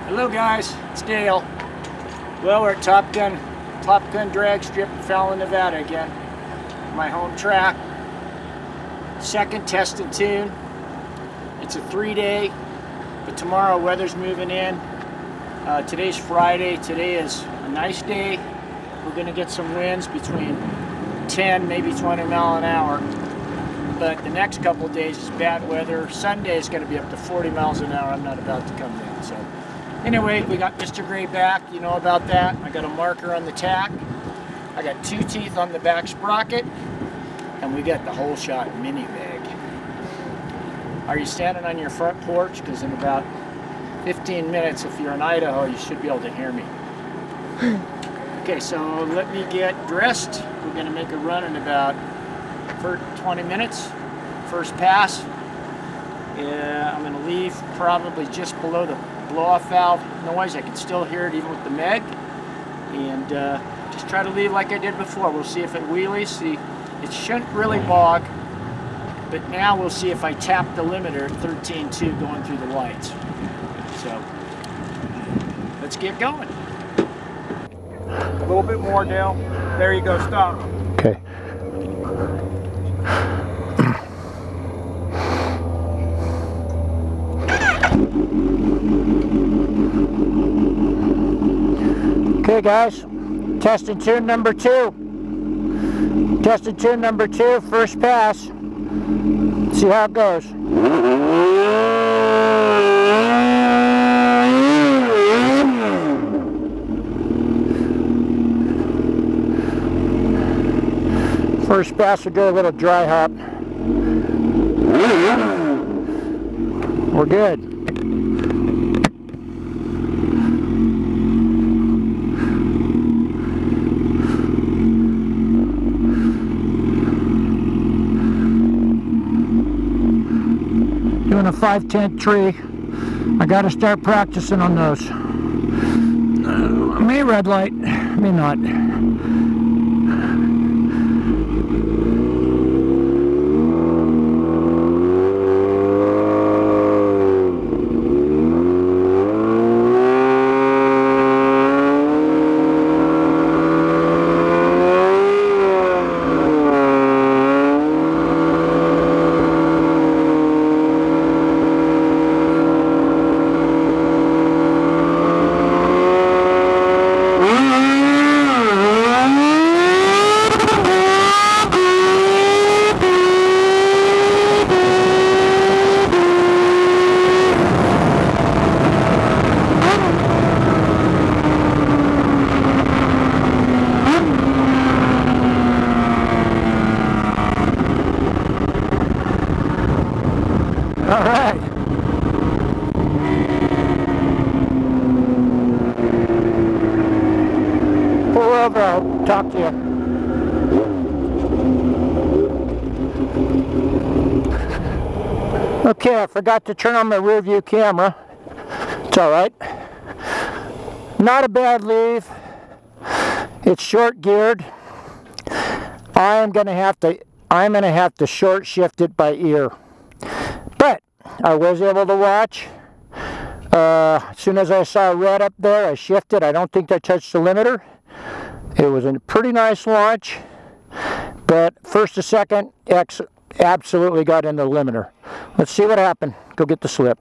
Hello guys, it's Dale. Well, we're at Top Gun drag strip in Fallon, Nevada again. My home track. Second test and tune. It's a 3-day, but tomorrow weather's moving in. Today's Friday. Today is a nice day. We're gonna get some winds between 10, maybe 20 mile an hour. But the next couple of days is bad weather. Sunday is gonna be up to 40 miles an hour. I'm not about to come in, so. Anyway, we got Mr. Gray back, you know about that. I got a marker on the tack. I got 2 teeth on the back sprocket. And we got the Holeshot mini bag. Are you standing on your front porch? Because in about 15 minutes, if you're in Idaho, you should be able to hear me. Okay, so let me get dressed. We're gonna make a run in about 20 minutes. First pass. I'm gonna leave probably just below the blow-off valve noise. I can still hear it even with the Meg, and just try to leave like I did before. We'll see if it wheelies. See, it shouldn't really bog, but now we'll see if I tap the limiter at 13.2 going through the lights. So let's get going. A little bit more, Dale. There you go. Stop. Okay. Okay guys, test and tune number 2. Test and tune number 2, first pass. See how it goes. First pass will go a little dry hop. We're good. Doing a 5/10 tree. I got to start practicing on those. I may red light, may not. All right. Pull over, I'll talk to you. Okay, I forgot to turn on my rear view camera. It's all right. Not a bad leave. It's short geared. I'm gonna have to short shift it by ear. But I was able to watch. As soon as I saw red up there, I shifted. I don't think I touched the limiter. It was a pretty nice launch, but first to second, X absolutely got in the limiter. Let's see what happened. Go get the slip.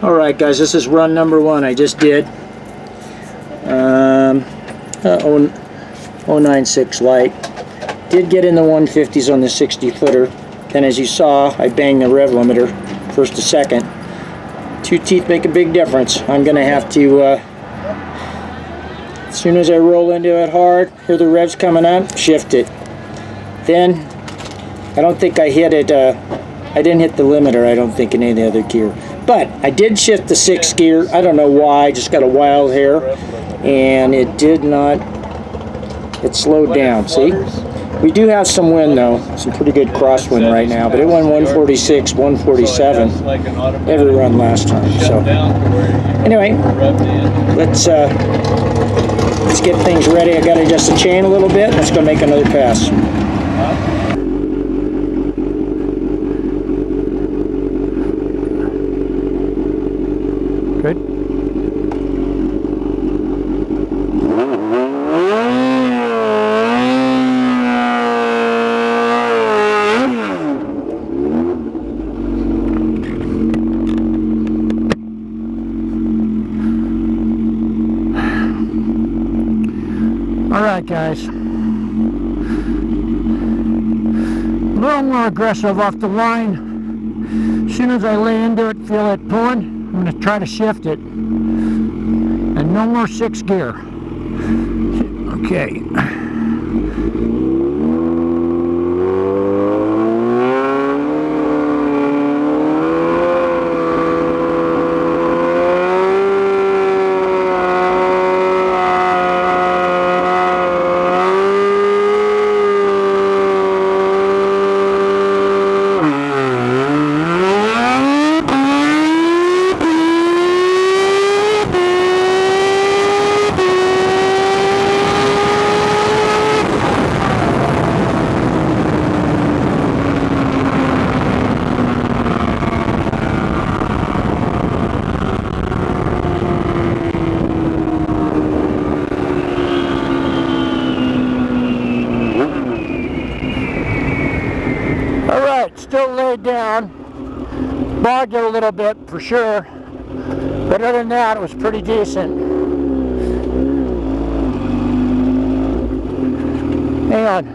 Alright guys, this is run number 1 I just did. 096 light. Did get in the 150s on the 60 footer. Then as you saw, I banged the rev limiter first to second. 2 teeth make a big difference. I'm going to have to, as soon as I roll into it hard, hear the revs coming up, shift it. Then, I don't think I hit it, I didn't hit the limiter, I don't think, in any of the other gear. But I did shift the 6th gear. I don't know why, just got a wild hair. And it did not, it slowed down, see? We do have some wind though, some pretty good crosswind right now, but it went 146, 147 every run last time. So anyway, let's get things ready. I got to adjust the chain a little bit. Let's go make another pass. Good. Alright guys, a little more aggressive off the line. As soon as I lay into it, feel it pulling, I'm going to try to shift it. And no more 6th gear. Okay. Still laid down, bogged it a little bit for sure, but other than that it was pretty decent. Hang on.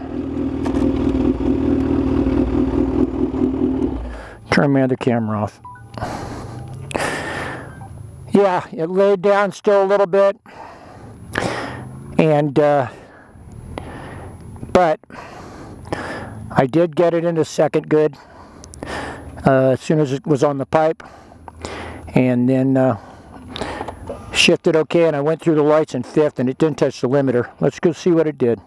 Turn my other camera off. Yeah, it laid down still a little bit, and but I did get it into 2nd good as soon as it was on the pipe, and then shifted okay, and I went through the lights in 5th and it didn't touch the limiter. Let's go see what it did.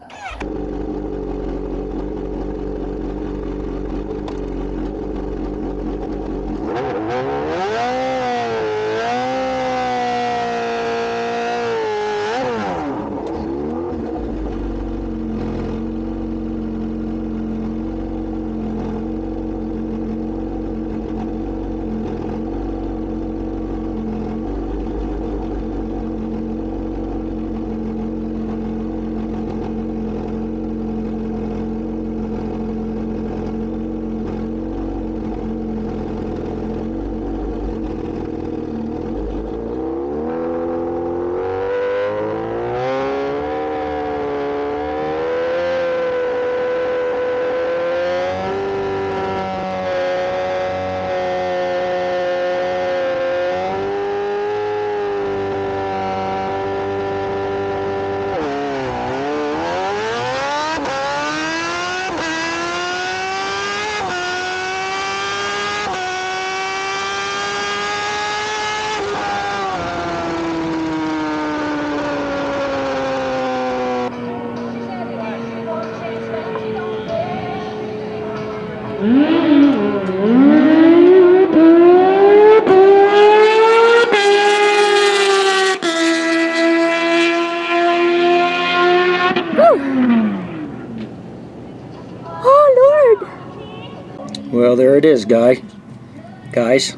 Well, there it is, guys.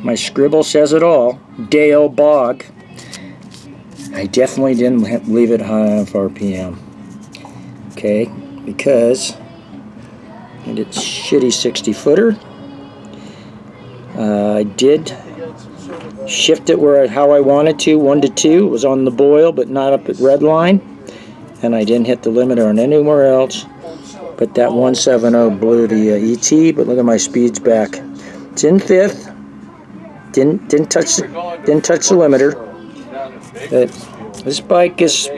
My scribble says it all. Dale Bog. I definitely didn't leave it high enough RPM. Okay, because I did shitty 60-footer. I did shift it how I wanted to, 1 to 2. It was on the boil, but not up at red line. And I didn't hit the limiter on anywhere else. But that 170 blew the ET. But look at my speeds back. It's in 5th. Didn't touch the limiter. But this bike is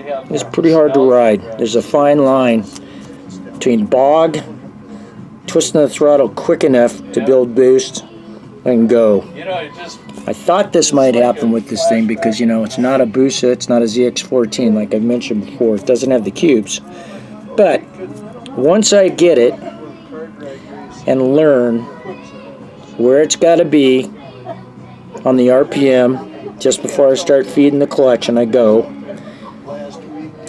pretty hard to ride. There's a fine line between bog, twisting the throttle quick enough to build boost, and go. I thought this might happen with this thing because, you know, it's not a Busa, it's not a ZX14 like I've mentioned before. It doesn't have the cubes. But once I get it and learn where it's got to be on the RPM just before I start feeding the clutch and I go,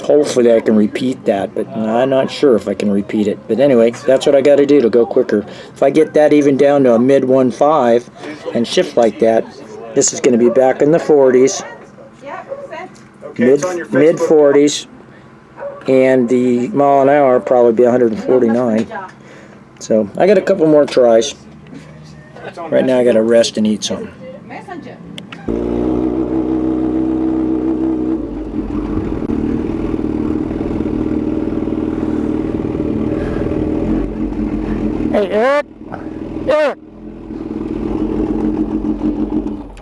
hopefully I can repeat that, but I'm not sure if I can repeat it. But anyway, that's what I got to do to go quicker. If I get that even down to a mid 1.5 and shift like that, this is going to be back in the 40s, mid 40s, and the mile an hour probably be 149. So I got a couple more tries. Right now I got to rest and eat something. Hey, Eric. Eric.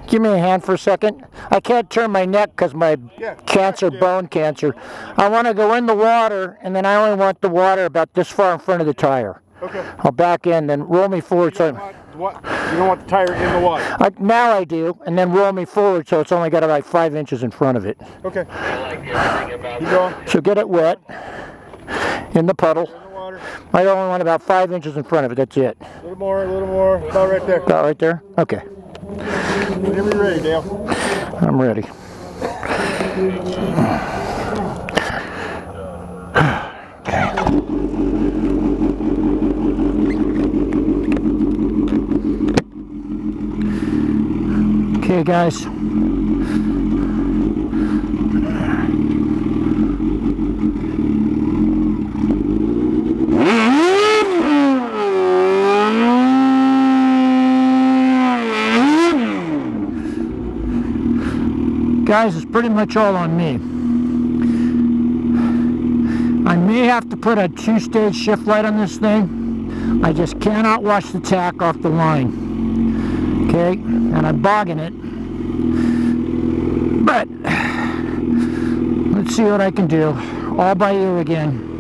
Give me a hand for a second. I can't turn my neck because my bone cancer. I want to go in the water, and then I only want the water about this far in front of the tire. Okay. I'll back in, then roll me forward. You don't want the tire in the water. Now I do, and then roll me forward so it's only got about 5 inches in front of it. Okay. Keep going. So get it wet in the puddle. I only want about 5 inches in front of it, that's it. A little more, about right there. About right there? Okay. Whenever you're ready, Dale. I'm ready. Okay, guys. Guys, it's pretty much all on me. I may have to put a 2-stage shift light on this thing. I just cannot wash the tack off the line. Okay, and I'm bogging it. But let's see what I can do. All by ear again.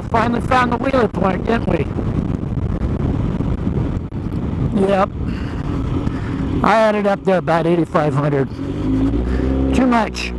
Finally found the wheeler point, didn't we? Yep. I had it up there about 8,500. Too much.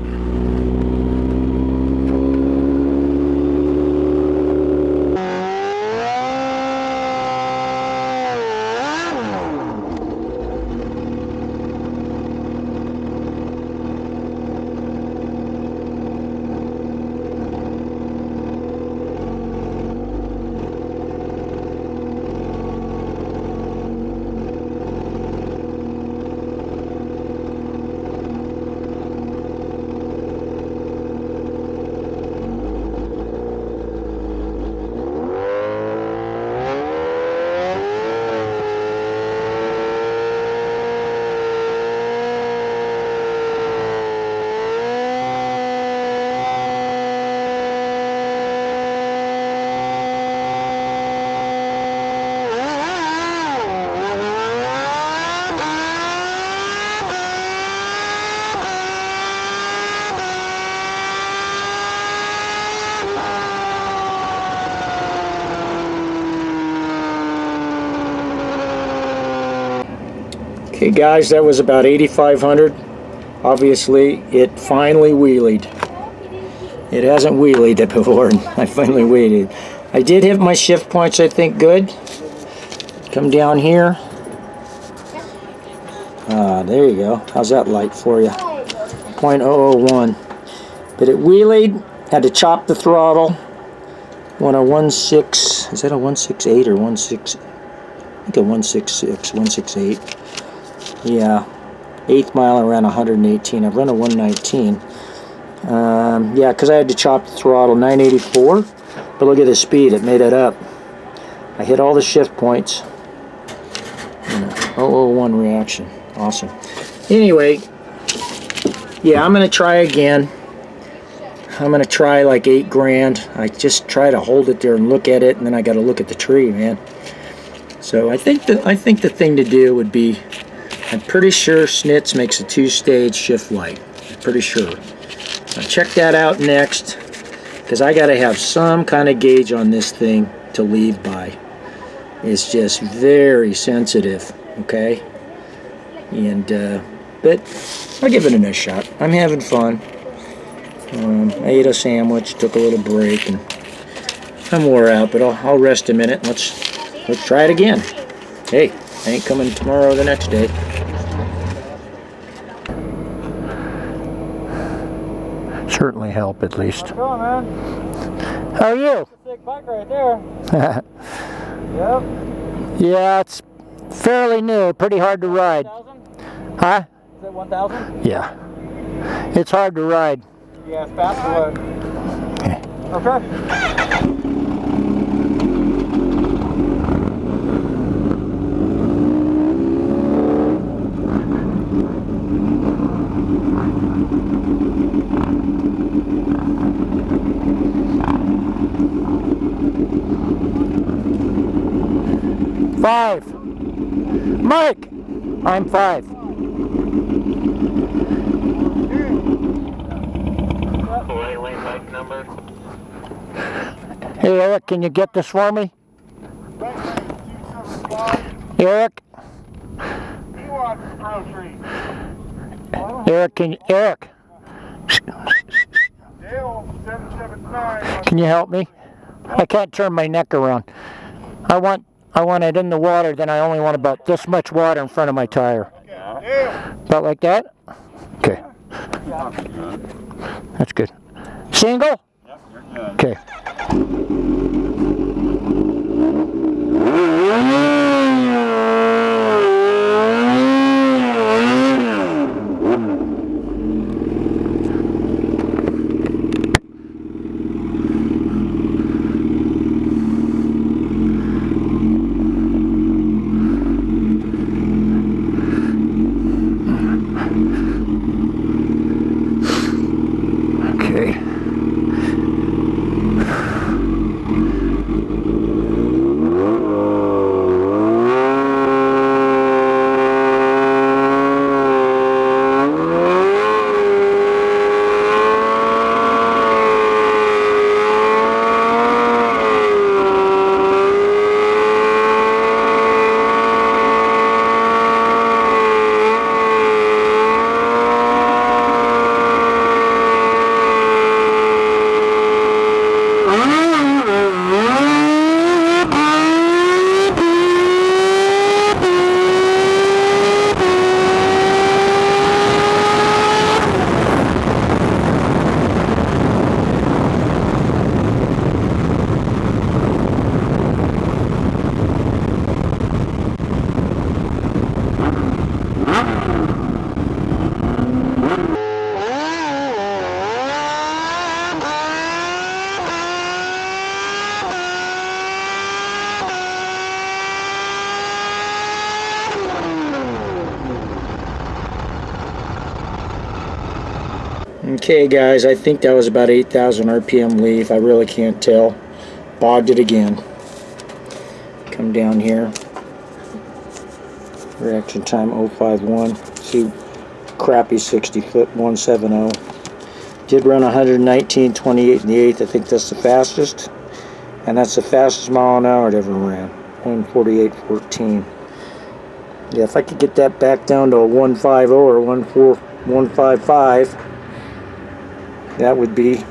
Okay guys, that was about 8,500. Obviously, it finally wheelied. It hasn't wheelied before, and I finally wheelied. I did hit my shift points, I think, good. Come down here. There you go. How's that light for you? 0.001. But it wheelied, had to chop the throttle. Went a 16, is that a 168 or 16? I think a 166, 168. Yeah, 8th mile around 118. I've run a 119. Yeah, because I had to chop the throttle. 984 But look at the speed, it made it up. I hit all the shift points. 001 reaction. Awesome. Anyway, yeah, I'm gonna try again. I'm gonna try like 8 grand. I just try to hold it there and look at it, and then I gotta look at the tree, man. So I think the thing to do would be, I'm pretty sure Schnitz makes a 2-stage shift light. I'm pretty sure. I'll check that out next, because I gotta have some kind of gauge on this thing to leave by. It's just very sensitive, okay? And but I'll give it a nice shot. I'm having fun. I ate a sandwich, took a little break, and I'm wore out, but I'll rest a minute. Let's try it again. Hey, I ain't coming tomorrow or the next day. Certainly help, at least. How's it going, man? How are you? That's a sick bike right there. Yep. Yeah, it's fairly new, pretty hard to ride. 1,000? Huh? Is it 1,000? Yeah. It's hard to ride. You guys fast or what? Okay. 5. Mike! I'm 5. Hey Eric, can you get this for me? Eric? Eric, Eric? Can you help me? I can't turn my neck around. I want it in the water, then I only want about this much water in front of my tire. About like that? Okay. That's good. Single? Yep, you're good. Okay. Okay guys, I think that was about 8,000 RPM leaf. I really can't tell. Bogged it again. Come down here. Reaction time 051. See, crappy 60 foot 170. Did run 119.28 in the 8th. I think that's the fastest. And that's the fastest mile an hour it ever ran. 148.14. Yeah, if I could get that back down to a 150 or 155, that would be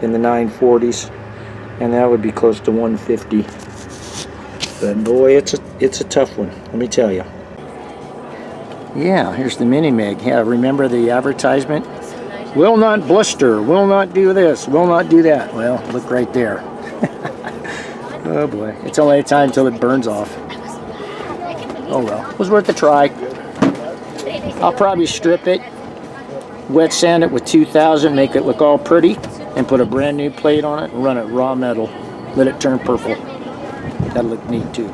in the 940s, and that would be close to 150. But boy, it's a tough one, let me tell you. Yeah, here's the Mini Meg. Yeah, remember the advertisement? Will not blister, will not do this, will not do that. Well, look right there. Oh boy, it's only a time until it burns off. Oh well, it was worth a try. I'll probably strip it, wet sand it with 2000, make it look all pretty, and put a brand new plate on it and run it raw metal. let it turn purple. That'll look neat too.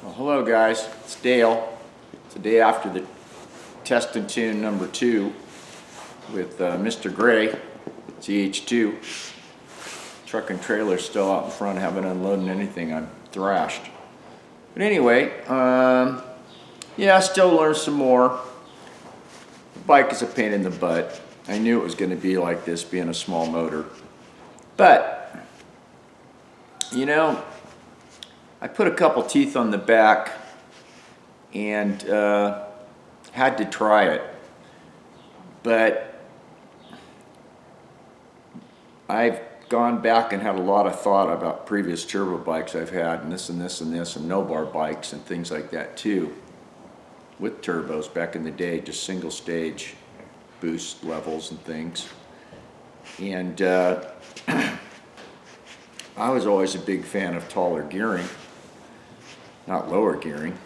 Well, hello guys, it's Dale. It's the day after the test and tune number 2 with Mr. Gray, ZH2. Truck and trailer still out in front, haven't unloaded anything. I'm thrashed. But anyway, yeah, I still learned some more. The bike is a pain in the butt. I knew it was going to be like this, being a small motor. But, you know, I put a couple teeth on the back and had to try it. But I've gone back and had a lot of thought about previous turbo bikes I've had, and this and this and this, and no-bar bikes and things like that too, with turbos back in the day, just single stage boost levels and things. And I was always a big fan of taller gearing, not lower gearing.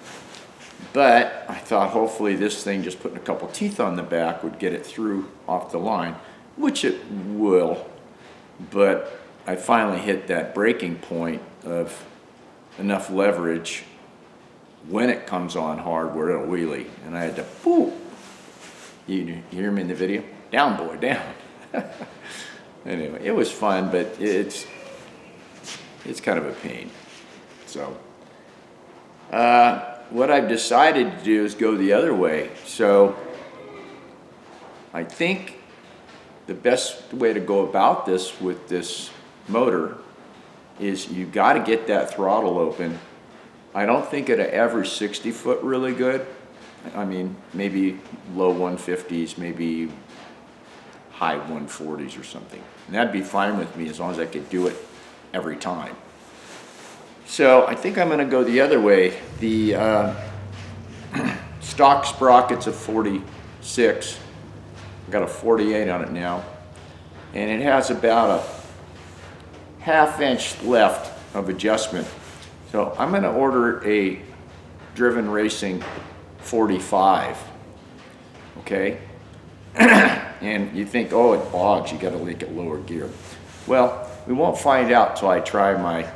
But I thought hopefully this thing, just putting a couple teeth on the back, would get it through off the line, which it will. But I finally hit that breaking point of enough leverage when it comes on hard where it'll wheelie. And I had to, poof. You hear me in the video? Down, boy, down. Anyway, it was fun, but it's kind of a pain. So, what I've decided to do is go the other way. So, I think the best way to go about this with this motor is you got to get that throttle open. I don't think it'll ever 60 foot really good. I mean, maybe low 150s, maybe high 140s or something. And that'd be fine with me as long as I could do it every time. So I think I'm going to go the other way. The stock sprocket's a 46. I've got a 48 on it now. And it has about a ½ inch left of adjustment. So I'm going to order a Driven Racing 45, okay? And you think, oh, it bogs, you got to make it lower gear. Well, we won't find out till I try my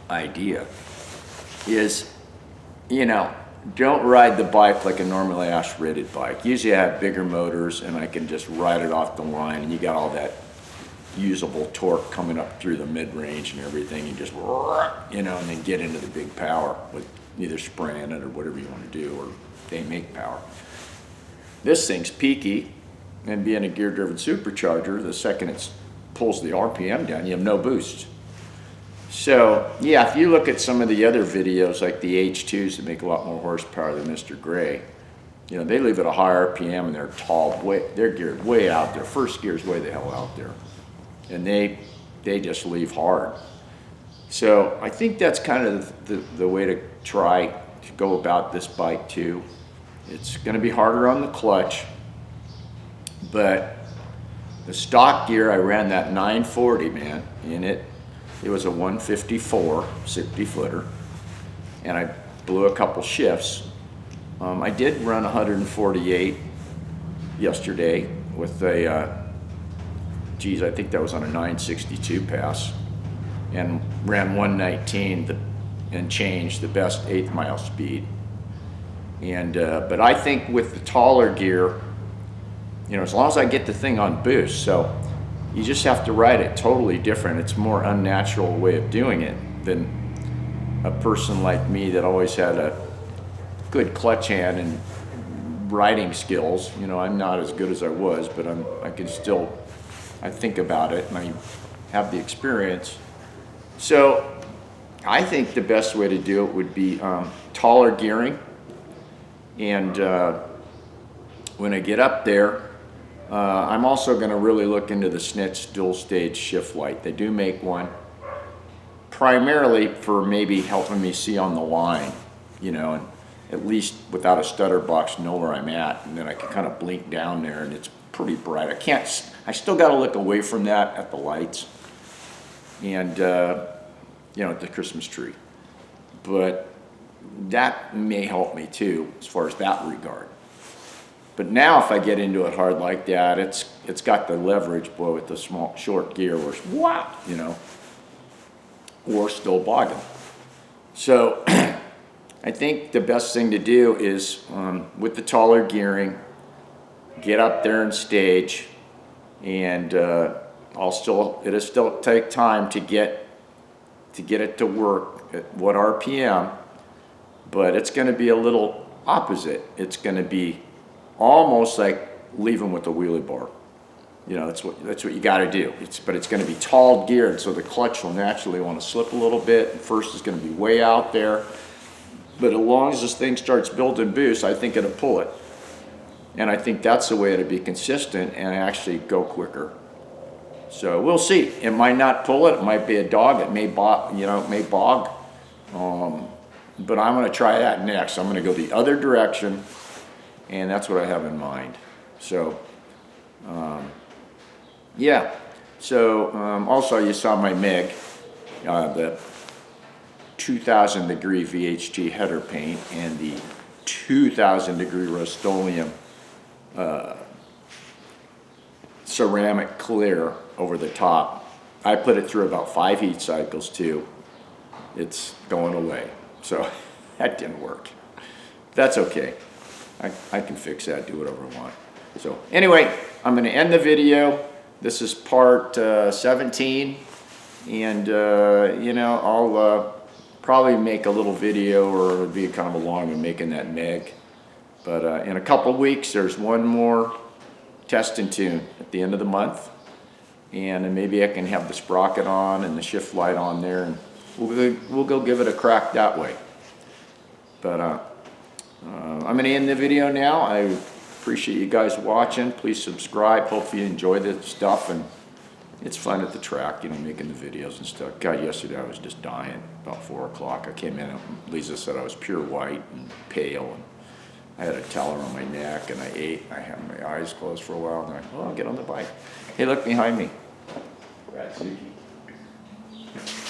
idea. Is, you know, don't ride the bike like a normally ash-rated bike. Usually I have bigger motors and I can just ride it off the line, and you got all that usable torque coming up through the mid-range and everything. You just, you know, and then get into the big power with either spraying it or whatever you want to do, or they make power. This thing's peaky, and being a gear-driven supercharger, the second it pulls the RPM down, you have no boost. So, yeah, if you look at some of the other videos, like the H2s that make a lot more horsepower than Mr. Gray, you know, they leave at a high RPM and they're tall, they're geared way out there. First gear's way the hell out there. And they just leave hard. So I think that's kind of the way to try to go about this bike too. It's going to be harder on the clutch, but the stock gear, I ran that 940, man, in it. It was a 154 60 footer, and I blew a couple shifts. I did run 148 yesterday with a, geez, I think that was on a 962 pass, and ran 119 and changed, the best 8th mile speed. And but I think with the taller gear, you know, as long as I get the thing on boost, so you just have to ride it totally different. It's a more unnatural way of doing it than a person like me that always had a good clutch hand and riding skills. You know, I'm not as good as I was, but I can still, I think about it and I have the experience. So I think the best way to do it would be taller gearing. And when I get up there, I'm also going to really look into the Snitz dual stage shift light. They do make one primarily for maybe helping me see on the line, you know, and at least without a stutter box know where I'm at, and then I can kind of blink down there and it's pretty bright. I still got to look away from that at the lights and you know, at the Christmas tree, but that may help me too as far as that regard. But now if I get into it hard like that, it's got the leverage, boy, with the small, short gear where it's, wow, you know, or still bogging. So I think the best thing to do is with the taller gearing, get up there and stage, and it'll still take time to get it to work at what RPM, but it's going to be a little opposite. It's going to be almost like leaving with the wheelie bar. You know, that's what you got to do. But it's going to be tall geared, so the clutch will naturally want to slip a little bit. First is going to be way out there, but as long as this thing starts building boost, I think it'll pull it. And I think that's the way to be consistent and actually go quicker. So we'll see. It might not pull it. It might be a dog. It may bog. You know, it may bog. But I'm going to try that next. I'm going to go the other direction, and that's what I have in mind. So, yeah. So also you saw my MIG, the 2,000 degree VHT header paint and the 2,000 degree Rust-Oleum ceramic clear over the top. I put it through about 5 heat cycles too. It's going away. So that didn't work. That's okay. I can fix that, do whatever I want. So anyway, I'm going to end the video. This is part 17. And, you know, I'll probably make a little video, or it'll be kind of a long one making that MIG. But in a couple of weeks, there's one more test and tune at the end of the month. And then maybe I can have the sprocket on and the shift light on there, and we'll go give it a crack that way. But I'm going to end the video now. I appreciate you guys watching. Please subscribe. Hopefully you enjoy this stuff, and it's fun at the track, you know, making the videos and stuff. God, yesterday I was just dying about 4 o'clock. I came in and Liza said I was pure white and pale, and I had a towel around my neck, and I ate. I had my eyes closed for a while, and oh, I'll get on the bike. Hey, look behind me.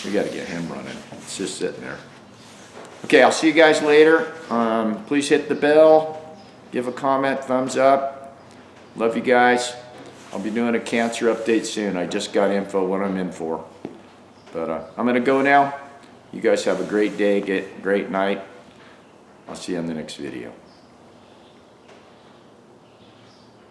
We got to get him running. It's just sitting there. Okay, I'll see you guys later. Please hit the bell, give a comment, thumbs up. Love you guys. I'll be doing a cancer update soon. I just got info what I'm in for. But I'm going to go now. You guys have a great day, great night. I'll see you on the next video.